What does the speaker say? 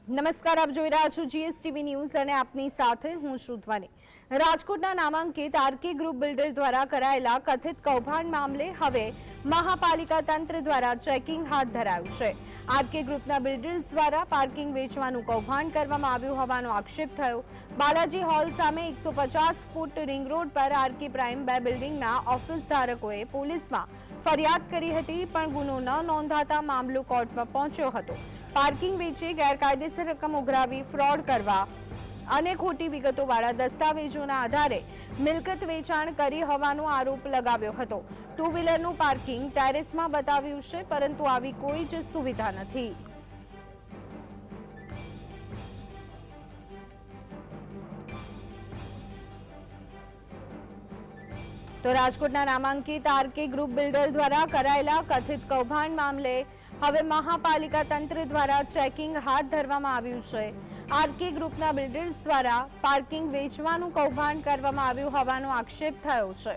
નમસ્કાર, આપ જોઈ રહ્યા છો જીએસટીવી ન્યૂઝ અને આપની સાથે હું શ્રુતવાની। રાજકોટના નામાંકિત આરકે ગ્રુપ બિલ્ડર દ્વારા કરાયેલા કથિત કૌભાંડ મામલે હવે મહાપાલિકા તંત્ર દ્વારા ચેકિંગ હાથ ધરાયું છે। આરકે ગ્રુપના બિલ્ડર્સ દ્વારા પાર્કિંગ વેચવાનું કૌભાંડ કરવામાં આવ્યું હોવાનો આક્ષેપ થયો। બાલાજી હોલ સામે 150 ફૂટ રિંગ રોડ પર આરકે પ્રાઇમ 2 બિલ્ડિંગના ઓફિસ ધારકોએ પોલીસમાં ફરિયાદ કરી હતી, પણ ગુનો ન નોંધાતા મામલો કોર્ટમાં પહોંચ્યો હતો। પાર્કિંગ વેચી ગેરકાયદેસર રકમ ઉઘરાવી ફ્રોડ કરવા અને ખોટી વિગતોવાળા દસ્તાવેજોના આધારે મિલકત વેચાણ કરી હોવાનો આરોપ લગાવ્યો હતો। ટુ વ્હીલરનું પાર્કિંગ ટેરેસમાં બતાવ્યું છે, પરંતુ આવી કોઈ જ સુવિધા નથી। તો રાજકોટના નામાંકિત આરકે ગ્રુપ બિલ્ડર દ્વારા કરાયેલા કથિત કૌભાંડ મામલે હવે મહાપાલિકા તંત્ર દ્વારા ચેકિંગ હાથ ધરવામાં આવ્યું છે। આરકે ગ્રુપના બિલ્ડર્સ દ્વારા પાર્કિંગ વેચવાનું કૌભાંડ કરવામાં આવ્યું હોવાનો આક્ષેપ થયો છે।